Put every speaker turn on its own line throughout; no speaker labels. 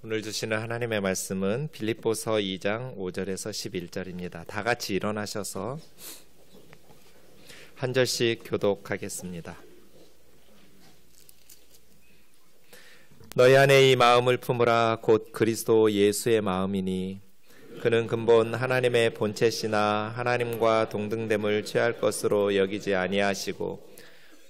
오늘 주시는 하나님의 말씀은 빌립보서 2장 5절에서 11절입니다. 다 같이 일어나셔서 한 절씩 교독하겠습니다. 너희 안에 이 마음을 품으라. 곧 그리스도 예수의 마음이니 그는 근본 하나님의 본체시나 하나님과 동등됨을 취할 것으로 여기지 아니하시고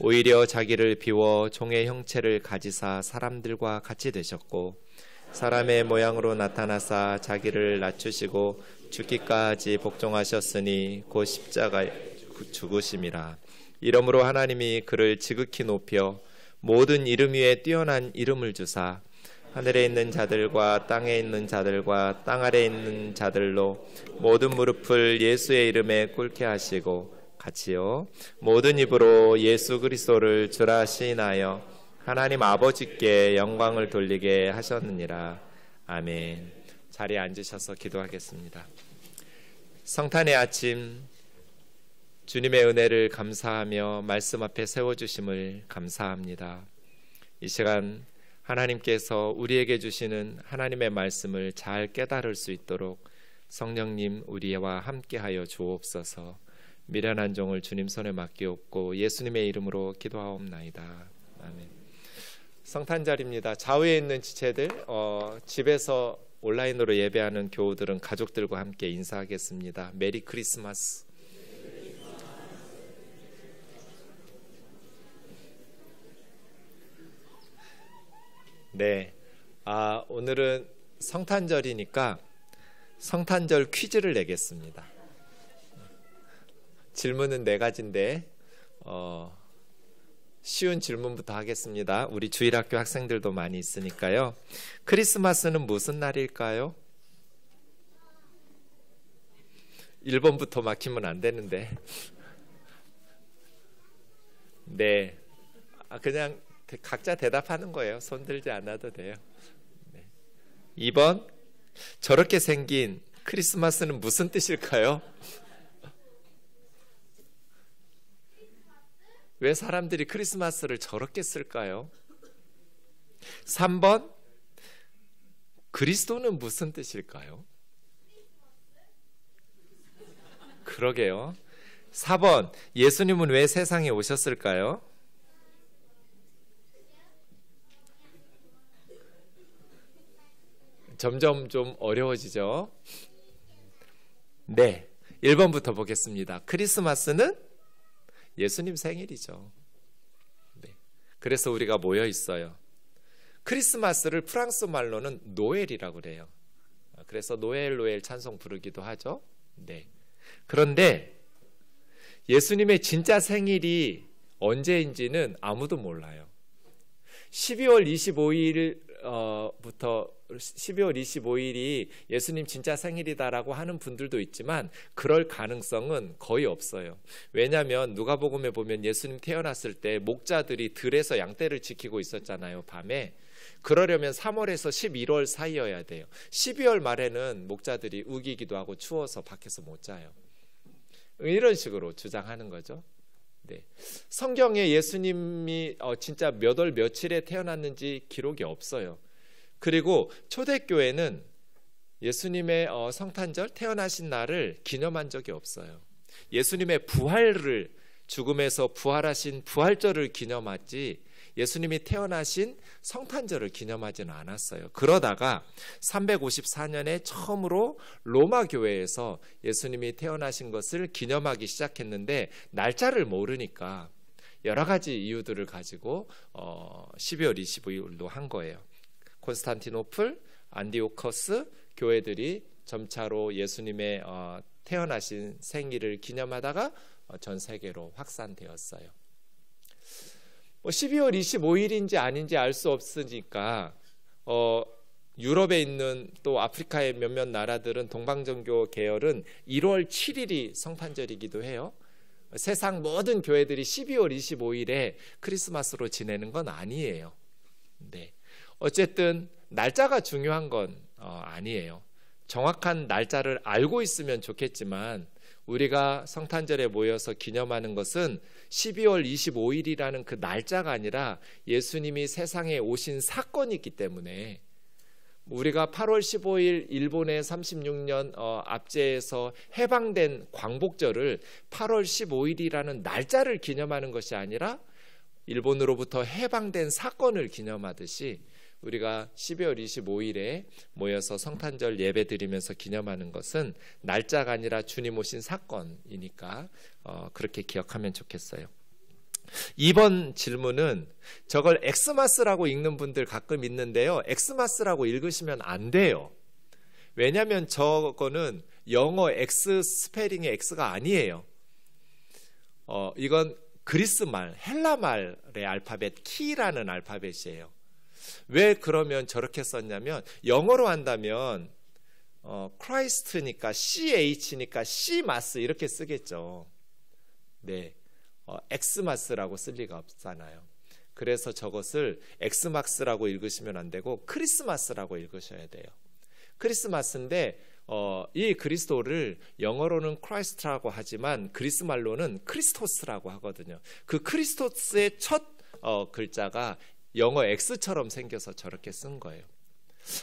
오히려 자기를 비워 종의 형체를 가지사 사람들과 같이 되셨고 사람의 모양으로 나타나사 자기를 낮추시고 죽기까지 복종하셨으니 곧 십자가에 죽으심이라. 이러므로 하나님이 그를 지극히 높여 모든 이름 위에 뛰어난 이름을 주사 하늘에 있는 자들과 땅에 있는 자들과 땅 아래에 있는 자들로 모든 무릎을 예수의 이름에 꿇게 하시고 같이요 모든 입으로 예수 그리스도를 주라 시인하여 하나님 아버지께 영광을 돌리게 하셨느니라. 아멘. 자리에 앉으셔서 기도하겠습니다. 성탄의 아침 주님의 은혜를 감사하며 말씀 앞에 세워주심을 감사합니다. 이 시간 하나님께서 우리에게 주시는 하나님의 말씀을 잘 깨달을 수 있도록 성령님 우리와 함께하여 주옵소서. 미련한 종을 주님 손에 맡기옵고 예수님의 이름으로 기도하옵나이다. 아멘. 성탄절입니다. 좌우에 있는 지체들, 집에서 온라인으로 예배하는 교우들은 가족들과 함께 인사하겠습니다. 메리 크리스마스. 네, 오늘은 성탄절이니까 성탄절 퀴즈를 내겠습니다. 질문은 4가지인데 쉬운 질문부터 하겠습니다. 우리 주일학교 학생들도 많이 있으니까요. 크리스마스는 무슨 날일까요? 1번부터 막히면 안 되는데. 네, 그냥 각자 대답하는 거예요. 손 들지 않아도 돼요. 네. 2번, 저렇게 생긴 크리스마스는 무슨 뜻일까요? 왜 사람들이 크리스마스를 저렇게 쓸까요? 3번, 그리스도는 무슨 뜻일까요? 그러게요. 4번, 예수님은 왜 세상에 오셨을까요? 점점 좀 어려워지죠? 네, 1번부터 보겠습니다. 크리스마스는 예수님 생일이죠. 네. 그래서 우리가 모여 있어요. 크리스마스를 프랑스 말로는 노엘이라고 그래요. 그래서 노엘 찬송 부르기도 하죠. 네. 그런데 예수님의 진짜 생일이 언제인지는 아무도 몰라요. 12월 25일이 예수님 진짜 생일이다라고 하는 분들도 있지만 그럴 가능성은 거의 없어요. 왜냐하면 누가복음에 보면 예수님 태어났을 때 목자들이 들에서 양떼를 지키고 있었잖아요. 밤에. 그러려면 3월에서 11월 사이여야 돼요. 12월 말에는 목자들이 우기기도 하고 추워서 밖에서 못 자요. 이런 식으로 주장하는 거죠. 네. 성경에 예수님이 진짜 몇 월 며칠에 태어났는지 기록이 없어요. 그리고 초대교회는 예수님의 성탄절 태어나신 날을 기념한 적이 없어요. 예수님의 부활을 죽음에서 부활하신 부활절을 기념하지 예수님이 태어나신 성탄절을 기념하지는 않았어요. 그러다가 354년에 처음으로 로마 교회에서 예수님이 태어나신 것을 기념하기 시작했는데 날짜를 모르니까 여러 가지 이유들을 가지고 12월 25일로 한 거예요. 콘스탄티노플, 안디오커스 교회들이 점차로 예수님의 태어나신 생일을 기념하다가 전 세계로 확산되었어요. 12월 25일인지 아닌지 알 수 없으니까 유럽에 있는 또 아프리카의 몇몇 나라들은 동방정교 계열은 1월 7일이 성탄절이기도 해요. 세상 모든 교회들이 12월 25일에 크리스마스로 지내는 건 아니에요. 네. 어쨌든 날짜가 중요한 건 아니에요. 정확한 날짜를 알고 있으면 좋겠지만 우리가 성탄절에 모여서 기념하는 것은 12월 25일이라는 그 날짜가 아니라 예수님이 세상에 오신 사건이 있기 때문에 우리가 8월 15일 일본의 36년 압제에서 해방된 광복절을 8월 15일이라는 날짜를 기념하는 것이 아니라 일본으로부터 해방된 사건을 기념하듯이 우리가 12월 25일에 모여서 성탄절 예배 드리면서 기념하는 것은 날짜가 아니라 주님 오신 사건이니까 그렇게 기억하면 좋겠어요. 이번 질문은 저걸 엑스마스라고 읽는 분들 가끔 있는데요. 엑스마스라고 읽으시면 안 돼요. 왜냐하면 저거는 영어 X 스페링의 X가 아니에요. 이건 그리스말, 헬라말의 알파벳 키라는 알파벳이에요. 왜 그러면 저렇게 썼냐면 영어로 한다면 크라이스트니까 CH니까 C마스 이렇게 쓰겠죠. 네, 엑스마스라고 쓸 리가 없잖아요. 그래서 저것을 엑스막스라고 읽으시면 안 되고 크리스마스라고 읽으셔야 돼요. 크리스마스인데 이 그리스도를 영어로는 크라이스트라고 하지만 그리스말로는 크리스토스라고 하거든요. 그 크리스토스의 첫 글자가 영어 X처럼 생겨서 저렇게 쓴 거예요.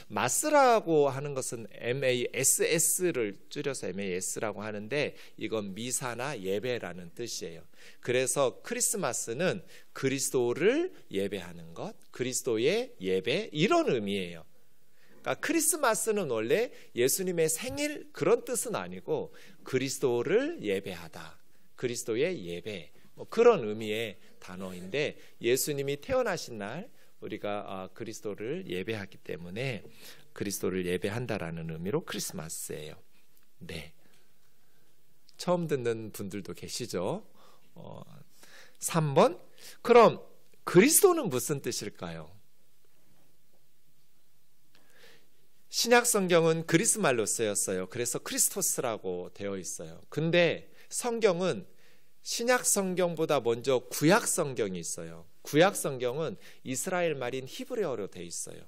마스라고 하는 것은 MASS를 줄여서 MAS라고 하는데 이건 미사나 예배라는 뜻이에요. 그래서 크리스마스는 그리스도를 예배하는 것, 그리스도의 예배 이런 의미예요. 그러니까 크리스마스는 원래 예수님의 생일 그런 뜻은 아니고 그리스도를 예배하다, 그리스도의 예배 그런 의미의 단어인데 예수님이 태어나신 날 우리가 그리스도를 예배하기 때문에 그리스도를 예배한다라는 의미로 크리스마스예요. 네, 처음 듣는 분들도 계시죠? 3번 그럼 그리스도는 무슨 뜻일까요? 신약 성경은 그리스말로 쓰였어요. 그래서 크리스토스라고 되어 있어요. 근데 성경은 신약 성경보다 먼저 구약 성경이 있어요. 구약 성경은 이스라엘 말인 히브리어로 되어 있어요.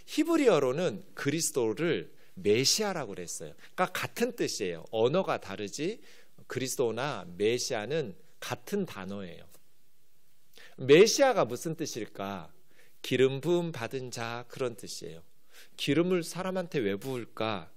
히브리어로는 그리스도를 메시아라고 그랬어요. 그러니까 같은 뜻이에요. 언어가 다르지 그리스도나 메시아는 같은 단어예요. 메시아가 무슨 뜻일까? 기름 부음 받은 자 그런 뜻이에요. 기름을 사람한테 왜 부을까?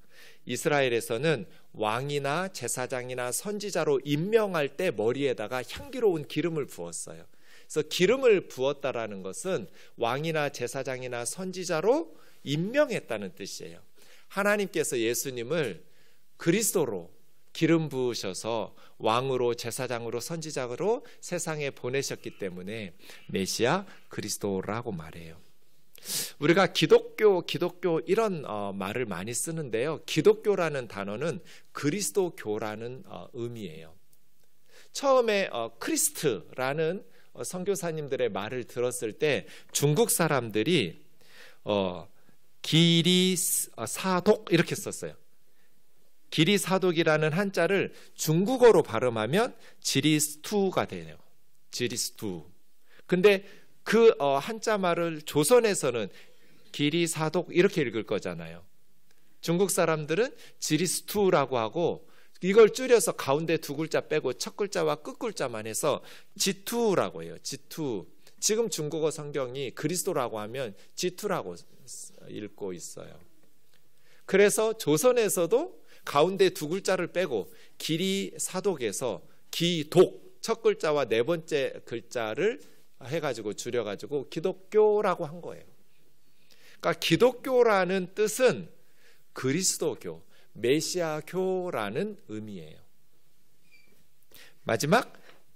이스라엘에서는 왕이나 제사장이나 선지자로 임명할 때 머리에다가 향기로운 기름을 부었어요. 그래서 기름을 부었다라는 것은 왕이나 제사장이나 선지자로 임명했다는 뜻이에요. 하나님께서 예수님을 그리스도로 기름 부으셔서 왕으로 제사장으로 선지자로 세상에 보내셨기 때문에 메시아 그리스도라고 말해요. 우리가 기독교 이런 말을 많이 쓰는데요. 기독교라는 단어는 그리스도교라는 의미예요. 처음에 크리스트라는 선교사님들의 말을 들었을 때 중국 사람들이 기리사독 이렇게 썼어요. 기리사독이라는 한자를 중국어로 발음하면 지리스투가 되네요. 지리스투. 근데 그 한자 말을 조선에서는 기리사독 이렇게 읽을 거잖아요. 중국 사람들은 지리스투라고 하고 이걸 줄여서 가운데 두 글자 빼고 첫 글자와 끝 글자만 해서 지투라고 해요. 지투. 지금 중국어 성경이 그리스도라고 하면 지투라고 읽고 있어요. 그래서 조선에서도 가운데 두 글자를 빼고 기리사독에서 기독 첫 글자와 네 번째 글자를 해가지고 줄여가지고 기독교라고 한 거예요. 그러니까 기독교라는 뜻은 그리스도교, 메시아교라는 의미예요. 마지막,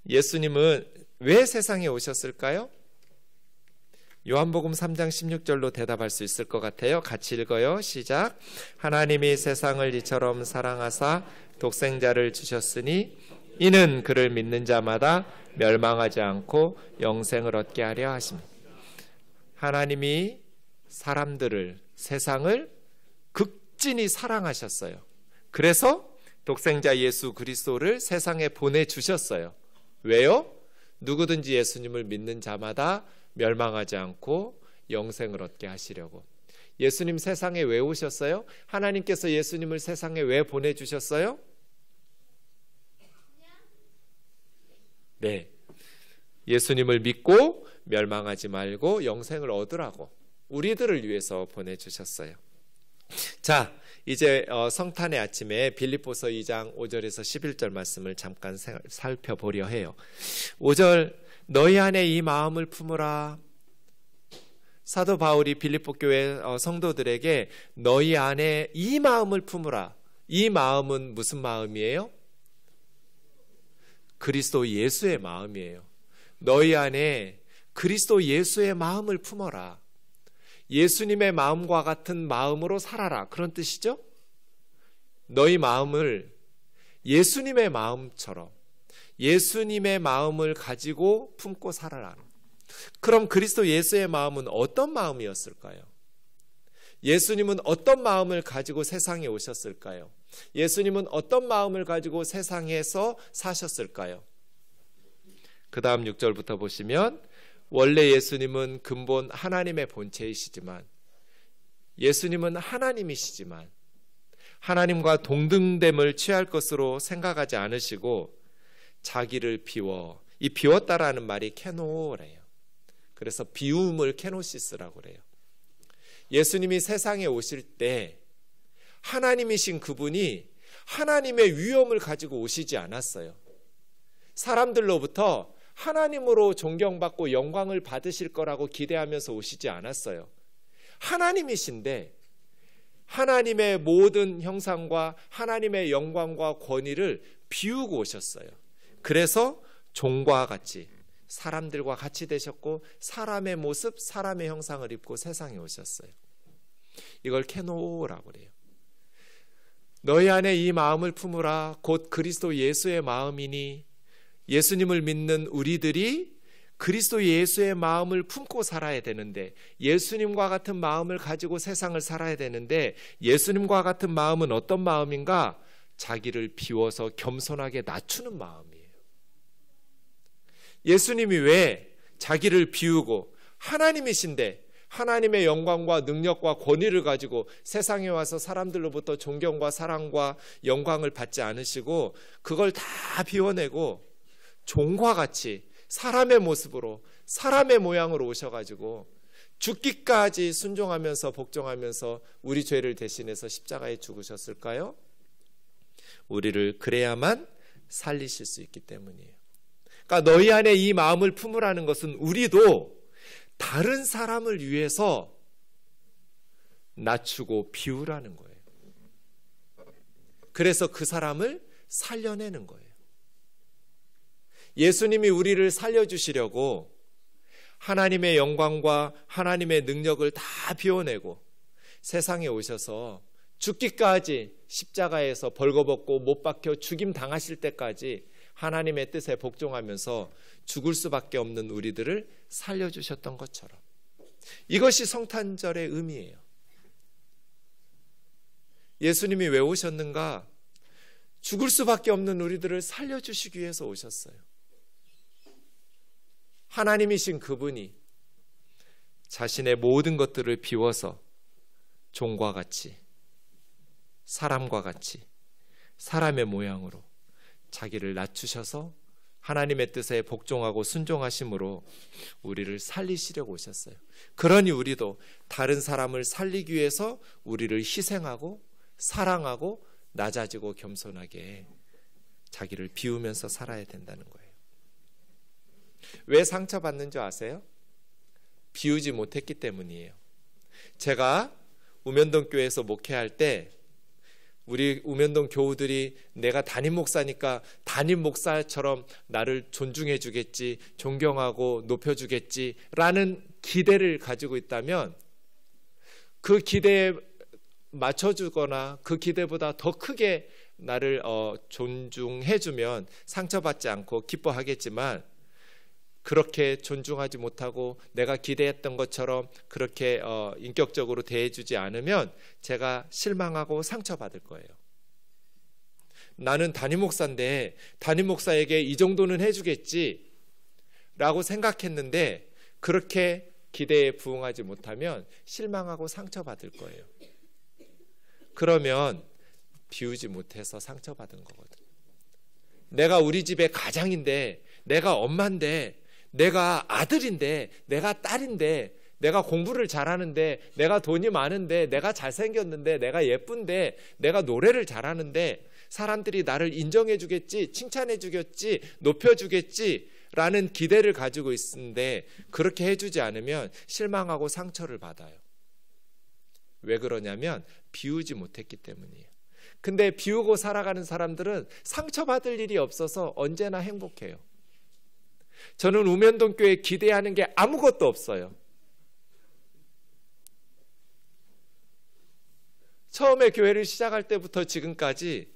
예수님은 왜 세상에 오셨을까요? 요한복음 3장 16절로 대답할 수 있을 것 같아요. 같이 읽어요. 시작. 하나님이 세상을 이처럼 사랑하사 독생자를 주셨으니 이는 그를 믿는 자마다 멸망하지 않고 영생을 얻게 하려 하십니다. 하나님이 사람들을, 세상을 극진히 사랑하셨어요. 그래서 독생자 예수 그리스도를 세상에 보내주셨어요. 왜요? 누구든지 예수님을 믿는 자마다 멸망하지 않고 영생을 얻게 하시려고. 예수님 세상에 왜 오셨어요? 하나님께서 예수님을 세상에 왜 보내주셨어요? 네, 예수님을 믿고 멸망하지 말고 영생을 얻으라고 우리들을 위해서 보내주셨어요. 자, 이제 성탄의 아침에 빌립보서 2장 5절에서 11절 말씀을 잠깐 살펴보려 해요. 5절, 너희 안에 이 마음을 품으라. 사도 바울이 빌립보 교회 성도들에게 너희 안에 이 마음을 품으라. 이 마음은 무슨 마음이에요? 그리스도 예수의 마음이에요. 너희 안에 그리스도 예수의 마음을 품어라. 예수님의 마음과 같은 마음으로 살아라. 그런 뜻이죠? 너희 마음을 예수님의 마음처럼 예수님의 마음을 가지고 품고 살아라. 그럼 그리스도 예수의 마음은 어떤 마음이었을까요? 예수님은 어떤 마음을 가지고 세상에 오셨을까요? 예수님은 어떤 마음을 가지고 세상에서 사셨을까요? 그 다음 6절부터 보시면 원래 예수님은 근본 하나님의 본체이시지만 예수님은 하나님이시지만 하나님과 동등됨을 취할 것으로 생각하지 않으시고 자기를 비워, 이 비웠다라는 말이 케노래요. 그래서 비움을 케노시스라고 그래요. 예수님이 세상에 오실 때 하나님이신 그분이 하나님의 위엄을 가지고 오시지 않았어요. 사람들로부터 하나님으로 존경받고 영광을 받으실 거라고 기대하면서 오시지 않았어요. 하나님이신데 하나님의 모든 형상과 하나님의 영광과 권위를 비우고 오셨어요. 그래서 종과 같이 사람들과 같이 되셨고 사람의 모습, 사람의 형상을 입고 세상에 오셨어요. 이걸 케노라고 그래요. 너희 안에 이 마음을 품으라. 곧 그리스도 예수의 마음이니 예수님을 믿는 우리들이 그리스도 예수의 마음을 품고 살아야 되는데 예수님과 같은 마음을 가지고 세상을 살아야 되는데 예수님과 같은 마음은 어떤 마음인가? 자기를 비워서 겸손하게 낮추는 마음이에요. 예수님이 왜 자기를 비우고 하나님이신데 하나님의 영광과 능력과 권위를 가지고 세상에 와서 사람들로부터 존경과 사랑과 영광을 받지 않으시고 그걸 다 비워내고 종과 같이 사람의 모습으로 사람의 모양으로 오셔가지고 죽기까지 순종하면서 복종하면서 우리 죄를 대신해서 십자가에 죽으셨을까요? 우리를 그래야만 살리실 수 있기 때문이에요. 그러니까 너희 안에 이 마음을 품으라는 것은 우리도 다른 사람을 위해서 낮추고 비우라는 거예요. 그래서 그 사람을 살려내는 거예요. 예수님이 우리를 살려주시려고 하나님의 영광과 하나님의 능력을 다 비워내고 세상에 오셔서 죽기까지 십자가에서 벌거벗고 못 박혀 죽임 당하실 때까지 하나님의 뜻에 복종하면서 죽을 수밖에 없는 우리들을 살려주셨던 것처럼 이것이 성탄절의 의미예요. 예수님이 왜 오셨는가? 죽을 수밖에 없는 우리들을 살려주시기 위해서 오셨어요. 하나님이신 그분이 자신의 모든 것들을 비워서 종과 같이 사람과 같이 사람의 모양으로 자기를 낮추셔서 하나님의 뜻에 복종하고 순종하심으로 우리를 살리시려고 오셨어요. 그러니 우리도 다른 사람을 살리기 위해서 우리를 희생하고 사랑하고 낮아지고 겸손하게 자기를 비우면서 살아야 된다는 거예요. 왜 상처받는 줄 아세요? 비우지 못했기 때문이에요. 제가 우면동 교회에서 목회할 때 우리 우면동 교우들이 내가 담임 목사니까 담임 목사처럼 나를 존중해 주겠지, 존경하고 높여주겠지 라는 기대를 가지고 있다면 그 기대에 맞춰주거나 그 기대보다 더 크게 나를 존중해 주면 상처받지 않고 기뻐하겠지만 그렇게 존중하지 못하고 내가 기대했던 것처럼 그렇게 인격적으로 대해주지 않으면 제가 실망하고 상처받을 거예요. 나는 담임 목사인데 담임 목사에게 이 정도는 해주겠지 라고 생각했는데 그렇게 기대에 부응하지 못하면 실망하고 상처받을 거예요. 그러면 비우지 못해서 상처받은 거거든. 내가 우리 집의 가장인데 내가 엄마인데 내가 아들인데 내가 딸인데
내가 공부를 잘하는데, 내가 돈이 많은데, 내가 잘생겼는데, 내가 예쁜데, 내가 노래를 잘하는데 사람들이 나를 인정해 주겠지, 칭찬해 주겠지, 높여 주겠지 라는 기대를 가지고 있는데 그렇게 해주지 않으면 실망하고 상처를 받아요. 왜 그러냐면 비우지 못했기 때문이에요. 근데 비우고 살아가는 사람들은 상처받을 일이 없어서 언제나 행복해요. 저는 우면동 교회에 기대하는 게 아무것도 없어요. 처음에 교회를 시작할 때부터 지금까지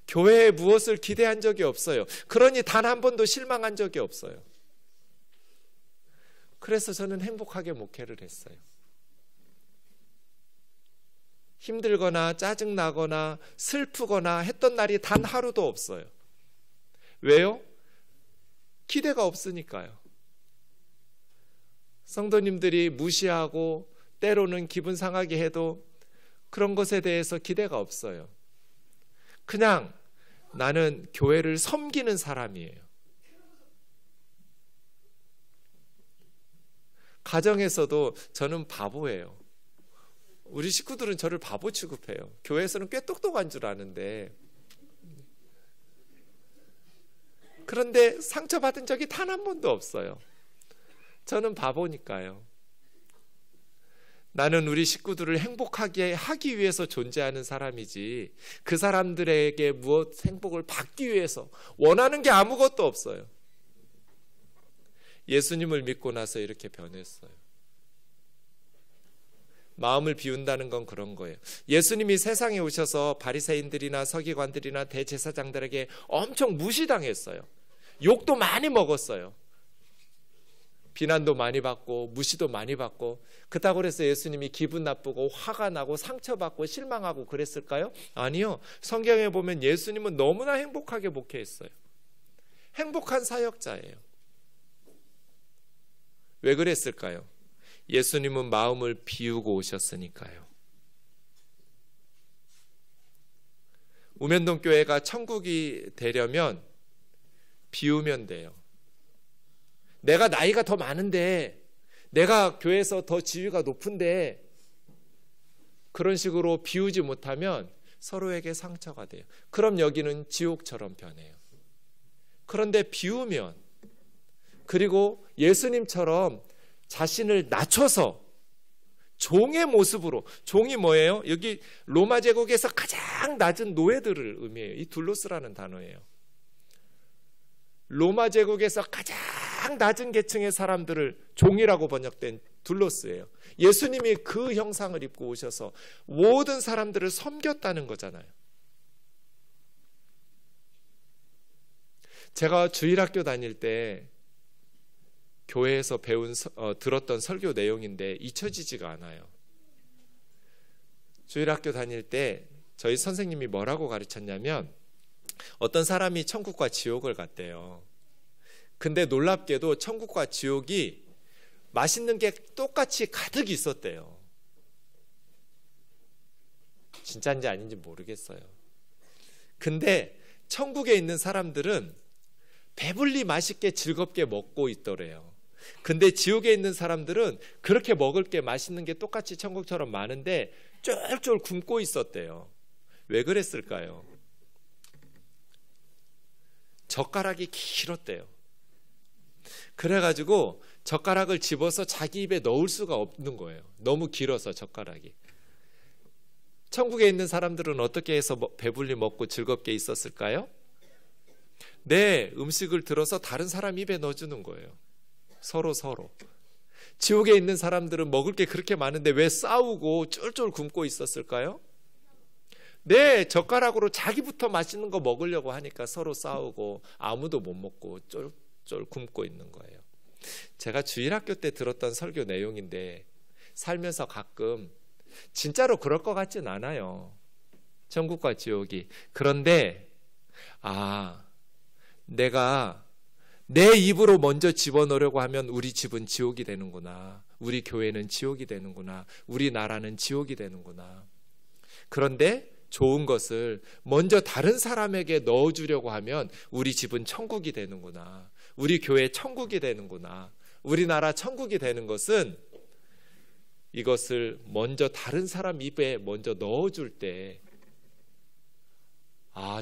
교회에 무엇을 기대한 적이 없어요. 그러니 단 한 번도 실망한 적이 없어요. 그래서 저는 행복하게 목회를 했어요. 힘들거나 짜증나거나 슬프거나 했던 날이 단 하루도 없어요. 왜요? 기대가 없으니까요. 성도님들이 무시하고 때로는 기분 상하게 해도 그런 것에 대해서 기대가 없어요. 그냥 나는 교회를 섬기는 사람이에요. 가정에서도 저는 바보예요. 우리 식구들은 저를 바보 취급해요. 교회에서는 꽤 똑똑한 줄 아는데. 그런데 상처받은 적이 단 한 번도 없어요. 저는 바보니까요. 나는 우리 식구들을 행복하게 하기 위해서 존재하는 사람이지 그 사람들에게 무엇 행복을 받기 위해서 원하는 게 아무것도 없어요. 예수님을 믿고 나서 이렇게 변했어요. 마음을 비운다는 건 그런 거예요. 예수님이 세상에 오셔서 바리새인들이나 서기관들이나 대제사장들에게 엄청 무시당했어요. 욕도 많이 먹었어요. 비난도 많이 받고 무시도 많이 받고. 그렇다고 해서 예수님이 기분 나쁘고 화가 나고 상처받고 실망하고 그랬을까요? 아니요. 성경에 보면 예수님은 너무나 행복하게 목회했어요. 행복한 사역자예요. 왜 그랬을까요? 예수님은 마음을 비우고 오셨으니까요. 우면동 교회가 천국이 되려면 비우면 돼요. 내가 나이가 더 많은데, 내가 교회에서 더 지위가 높은데, 그런 식으로 비우지 못하면 서로에게 상처가 돼요. 그럼 여기는 지옥처럼 변해요. 그런데 비우면, 그리고 예수님처럼 자신을 낮춰서 종의 모습으로, 종이 뭐예요? 여기 로마 제국에서 가장 낮은 노예들을 의미해요. 이 둘로스라는 단어예요. 로마 제국에서 가장 낮은 계층의 사람들을 종이라고 번역된 둘로스예요. 예수님이 그 형상을 입고 오셔서 모든 사람들을 섬겼다는 거잖아요. 제가 주일학교 다닐 때 교회에서 들었던 설교 내용인데 잊혀지지가 않아요. 주일학교 다닐 때 저희 선생님이 뭐라고 가르쳤냐면 어떤 사람이 천국과 지옥을 갔대요. 근데 놀랍게도 천국과 지옥이 맛있는 게 똑같이 가득 있었대요. 진짜인지 아닌지 모르겠어요. 근데 천국에 있는 사람들은 배불리 맛있게 즐겁게 먹고 있더래요. 근데 지옥에 있는 사람들은 그렇게 먹을 게 맛있는 게 똑같이 천국처럼 많은데 쫄쫄 굶고 있었대요. 왜 그랬을까요? 젓가락이 길었대요. 그래가지고 젓가락을 집어서 자기 입에 넣을 수가 없는 거예요. 너무 길어서 젓가락이. 천국에 있는 사람들은 어떻게 해서 배불리 먹고 즐겁게 있었을까요? 네, 음식을 들어서 다른 사람 입에 넣어주는 거예요. 서로. 지옥에 있는 사람들은 먹을 게 그렇게 많은데 왜 싸우고 쫄쫄 굶고 있었을까요? 네, 젓가락으로 자기부터 맛있는 거 먹으려고 하니까 서로 싸우고 아무도 못 먹고 쫄쫄 굶고 있는 거예요. 제가 주일학교 때 들었던 설교 내용인데 살면서 가끔 진짜로 그럴 것 같진 않아요. 천국과 지옥이. 그런데 내가 내 입으로 먼저 집어넣으려고 하면 우리 집은 지옥이 되는구나. 우리 교회는 지옥이 되는구나. 우리 나라는 지옥이 되는구나. 그런데 좋은 것을 먼저 다른 사람에게 넣어주려고 하면 우리 집은 천국이 되는구나. 우리 교회 천국이 되는구나. 우리나라 천국이 되는 것은 이것을 먼저 다른 사람 입에 먼저 넣어줄 때,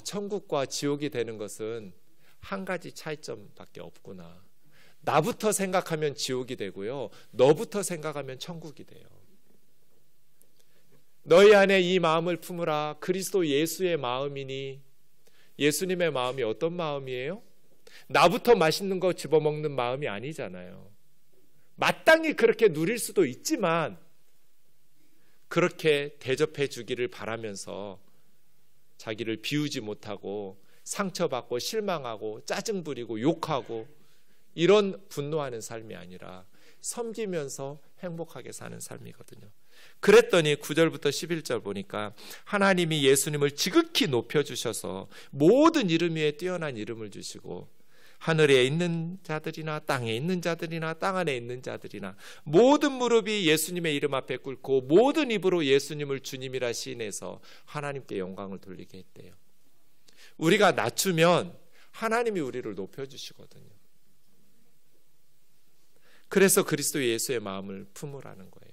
천국과 지옥이 되는 것은 한 가지 차이점밖에 없구나. 나부터 생각하면 지옥이 되고요, 너부터 생각하면 천국이 돼요. 너희 안에 이 마음을 품으라. 그리스도 예수의 마음이니. 예수님의 마음이 어떤 마음이에요? 나부터 맛있는 거 집어먹는 마음이 아니잖아요. 마땅히 그렇게 누릴 수도 있지만 그렇게 대접해 주기를 바라면서 자기를 비우지 못하고 상처받고 실망하고 짜증 부리고 욕하고 이런 분노하는 삶이 아니라 섬기면서 행복하게 사는 삶이거든요. 그랬더니 9절부터 11절 보니까 하나님이 예수님을 지극히 높여주셔서 모든 이름 위에 뛰어난 이름을 주시고 하늘에 있는 자들이나 땅에 있는 자들이나 땅 안에 있는 자들이나 모든 무릎이 예수님의 이름 앞에 꿇고 모든 입으로 예수님을 주님이라 시인해서 하나님께 영광을 돌리게 했대요. 우리가 낮추면 하나님이 우리를 높여주시거든요. 그래서 그리스도 예수의 마음을 품으라는 거예요.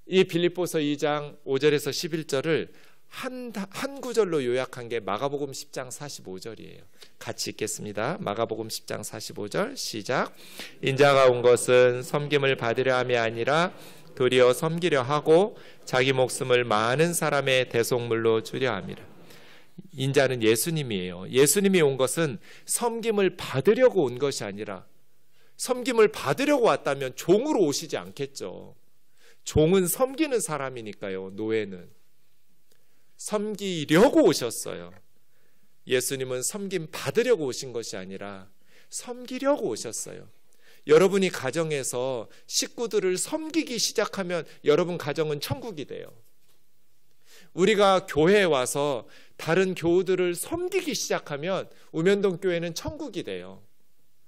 이 빌립보서 2장 5절에서 11절을 한 구절로 요약한 게 마가복음 10장 45절이에요. 같이 읽겠습니다. 마가복음 10장 45절 시작. 인자가 온 것은 섬김을 받으려 함이 아니라 도리어 섬기려 하고 자기 목숨을 많은 사람의 대속물로 주려 함이라. 인자는 예수님이에요. 예수님이 온 것은 섬김을 받으려고 온 것이 아니라, 섬김을 받으려고 왔다면 종으로 오시지 않겠죠. 종은 섬기는 사람이니까요. 노예는 섬기려고 오셨어요. 예수님은 섬김 받으려고 오신 것이 아니라 섬기려고 오셨어요. 여러분이 가정에서 식구들을 섬기기 시작하면 여러분 가정은 천국이 돼요. 우리가 교회에 와서 다른 교우들을 섬기기 시작하면 우면동 교회는 천국이 돼요.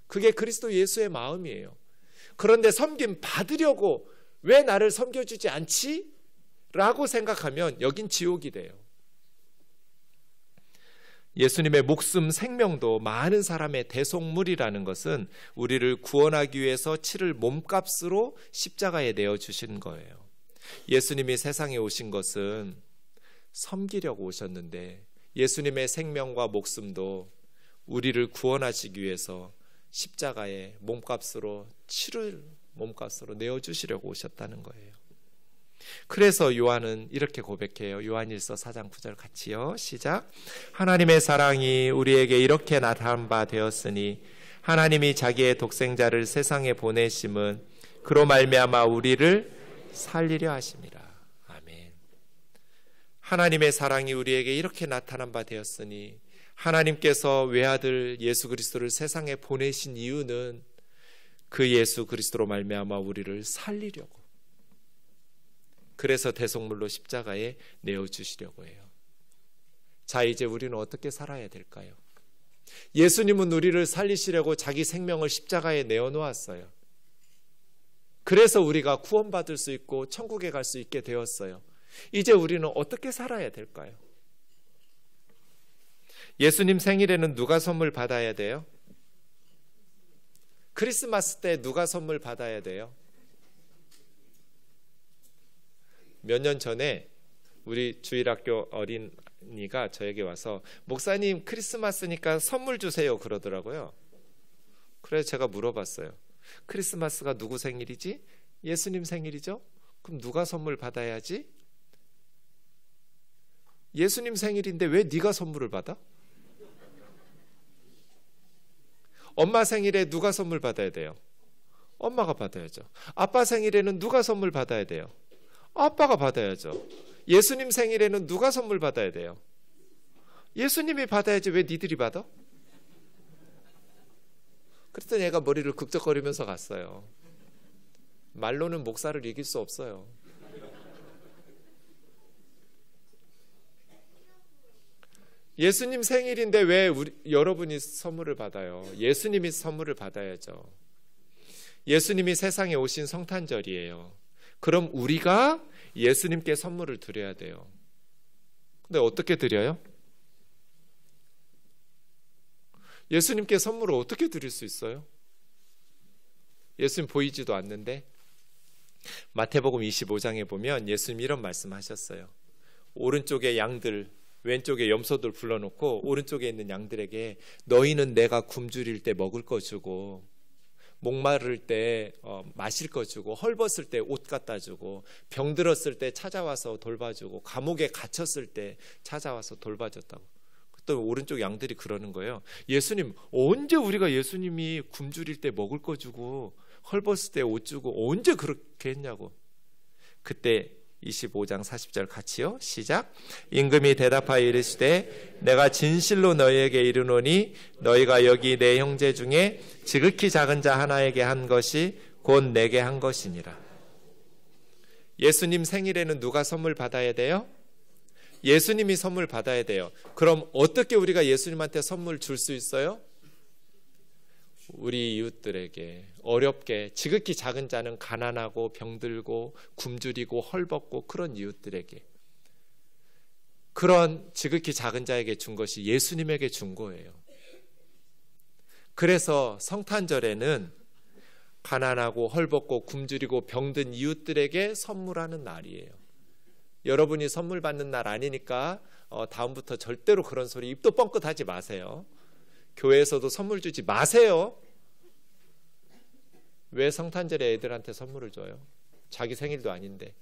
그게 그리스도 예수의 마음이에요. 그런데 섬김 받으려고 왜 나를 섬겨주지 않지? 라고 생각하면 여긴 지옥이 돼요. 예수님의 목숨 생명도 많은 사람의 대속물이라는 것은 우리를 구원하기 위해서 치를 몸값으로 십자가에 내어주신 거예요. 예수님이 세상에 오신 것은 섬기려고 오셨는데 예수님의 생명과 목숨도 우리를 구원하시기 위해서 십자가에 몸값으로 치를 몸값으로 내어주시려고 오셨다는 거예요. 그래서 요한은 이렇게 고백해요. 요한일서 4장 9절 같이요. 시작. 하나님의 사랑이 우리에게 이렇게 나타난 바 되었으니 하나님이 자기의 독생자를 세상에 보내심은 그로 말미암아 우리를 살리려 하심이라. 아멘. 하나님의 사랑이 우리에게 이렇게 나타난 바 되었으니 하나님께서 외아들 예수 그리스도를 세상에 보내신 이유는 그 예수 그리스도로 말미암아 우리를 살리려고, 그래서 대속물로 십자가에 내어주시려고 해요. 자, 이제 우리는 어떻게 살아야 될까요? 예수님은 우리를 살리시려고 자기 생명을 십자가에 내어놓았어요. 그래서 우리가 구원받을 수 있고 천국에 갈 수 있게 되었어요. 이제 우리는 어떻게 살아야 될까요? 예수님 생일에는 누가 선물 받아야 돼요? 크리스마스 때 누가 선물 받아야 돼요? 몇 년 전에 우리 주일학교 어린이가 저에게 와서 목사님 크리스마스니까 선물 주세요 그러더라고요. 그래서 제가 물어봤어요. 크리스마스가 누구 생일이지? 예수님 생일이죠? 그럼 누가 선물 받아야지? 예수님 생일인데 왜 네가 선물을 받아? 엄마 생일에 누가 선물 받아야 돼요? 엄마가 받아야죠. 아빠 생일에는 누가 선물 받아야 돼요? 아빠가 받아야죠. 예수님 생일에는 누가 선물 받아야 돼요? 예수님이 받아야지 왜 니들이 받아? 그랬더니 얘가 머리를 극적거리면서 갔어요. 말로는 목사를 이길 수 없어요. 예수님 생일인데 왜 여러분이 선물을 받아요? 예수님이 선물을 받아야죠. 예수님이 세상에 오신 성탄절이에요. 그럼 우리가 예수님께 선물을 드려야 돼요. 근데 어떻게 드려요? 예수님께 선물을 어떻게 드릴 수 있어요? 예수님 보이지도 않는데 마태복음 25장에 보면 예수님이 이런 말씀하셨어요. 오른쪽에 양들, 왼쪽에 염소들 불러놓고 오른쪽에 있는 양들에게 너희는 내가 굶주릴 때 먹을 거 주고 목마를 때 마실 거 주고 헐벗을 때 옷 갖다 주고 병들었을 때 찾아와서 돌봐주고 감옥에 갇혔을 때 찾아와서 돌봐줬다고. 또 오른쪽 양들이 그러는 거예요. 예수님, 언제 우리가 예수님이 굶주릴 때 먹을 거 주고 헐벗을 때 옷 주고 언제 그렇게 했냐고. 그때 25장 40절 같이요. 시작. 임금이 대답하여 이르시되 내가 진실로 너희에게 이르노니 너희가 여기 내 형제 중에 지극히 작은 자 하나에게 한 것이 곧 내게 한 것이니라. 예수님 생일에는 누가 선물 받아야 돼요? 예수님이 선물 받아야 돼요. 그럼 어떻게 우리가 예수님한테 선물 줄 수 있어요? 우리 이웃들에게 어렵게 지극히 작은 자는 가난하고 병들고 굶주리고 헐벗고 그런 이웃들에게 그런 지극히 작은 자에게 준 것이 예수님에게 준 거예요. 그래서 성탄절에는 가난하고 헐벗고 굶주리고 병든 이웃들에게 선물하는 날이에요. 여러분이 선물 받는 날 아니니까 다음부터 절대로 그런 소리 입도 뻥끗 하지 마세요. 교회에서도 선물 주지 마세요. 왜 성탄절에 애들한테 선물을 줘요? 자기 생일도 아닌데.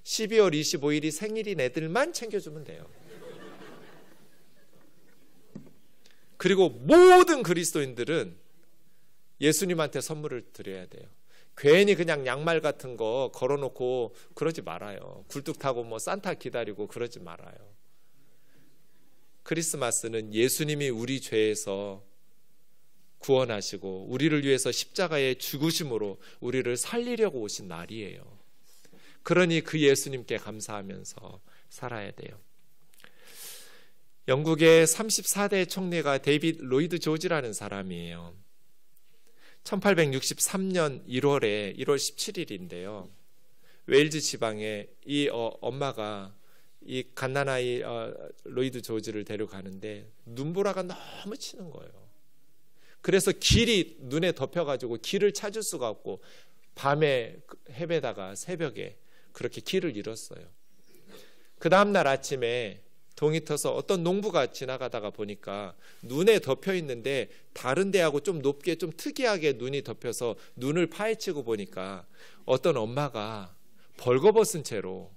12월 25일이 생일인 애들만 챙겨주면 돼요. 그리고 모든 그리스도인들은 예수님한테 선물을 드려야 돼요. 괜히 그냥 양말 같은 거 걸어놓고 그러지 말아요. 굴뚝 타고 뭐 산타 기다리고 그러지 말아요. 크리스마스는 예수님이 우리 죄에서 구원하시고 우리를 위해서 십자가에 죽으심으로 우리를 살리려고 오신 날이에요. 그러니 그 예수님께 감사하면서 살아야 돼요. 영국의 34대 총리가 데이빗 로이드 조지라는 사람이에요. 1863년 1월 17일인데요. 웨일즈 지방에 이 엄마가 이 갓난아이 로이드 조지를 데려가는데 눈보라가 너무 치는 거예요. 그래서 길이 눈에 덮여가지고 길을 찾을 수가 없고 밤에 헤매다가 새벽에 그렇게 길을 잃었어요. 그 다음날 아침에 동이 터서 어떤 농부가 지나가다가 보니까 눈에 덮여 있는데 다른 데하고 좀 높게 좀 특이하게 눈이 덮여서 눈을 파헤치고 보니까 어떤 엄마가 벌거벗은 채로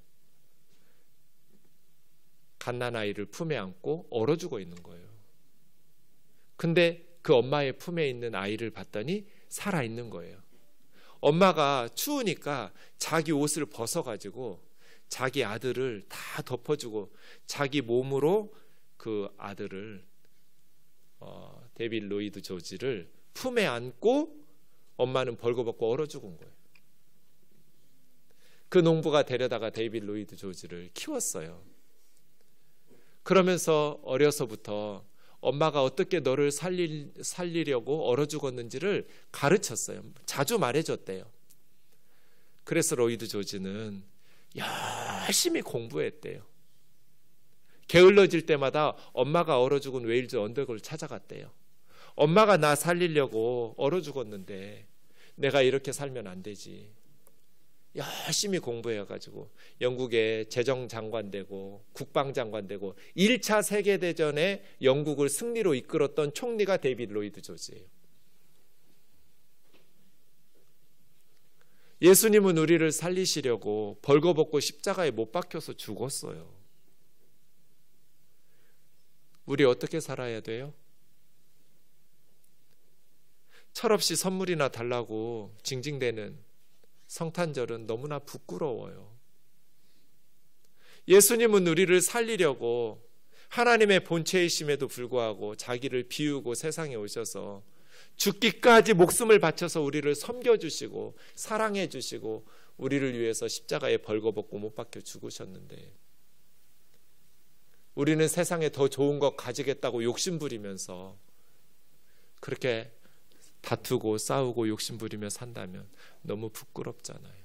갓난아이를 품에 안고 얼어 죽어 있는 거예요. 근데 그 엄마의 품에 있는 아이를 봤더니 살아있는 거예요. 엄마가 추우니까 자기 옷을 벗어가지고 자기 아들을 다 덮어주고 자기 몸으로 그 아들을 데이빗 로이드 조지를 품에 안고 엄마는 벌거벗고 얼어 죽은 거예요. 그 농부가 데려다가 데이빗 로이드 조지를 키웠어요. 그러면서 어려서부터 엄마가 어떻게 너를 살리려고 얼어 죽었는지를 가르쳤어요. 자주 말해줬대요. 그래서 로이드 조지는 열심히 공부했대요. 게을러질 때마다 엄마가 얼어 죽은 웨일즈 언덕을 찾아갔대요. 엄마가 나 살리려고 얼어 죽었는데 내가 이렇게 살면 안 되지. 열심히 공부해가지고 영국의 재정장관 되고 국방장관 되고 1차 세계대전에 영국을 승리로 이끌었던 총리가 데이빗 로이드 조지예요. 예수님은 우리를 살리시려고 벌거벗고 십자가에 못 박혀서 죽었어요. 우리 어떻게 살아야 돼요? 철없이 선물이나 달라고 징징대는 성탄절은 너무나 부끄러워요. 예수님은 우리를 살리려고 하나님의 본체이심에도 불구하고 자기를 비우고 세상에 오셔서 죽기까지 목숨을 바쳐서 우리를 섬겨주시고 사랑해주시고 우리를 위해서 십자가에 벌거벗고 못 박혀 죽으셨는데 우리는 세상에 더 좋은 것 가지겠다고 욕심부리면서 그렇게 다투고 싸우고 욕심부리며 산다면 너무 부끄럽잖아요.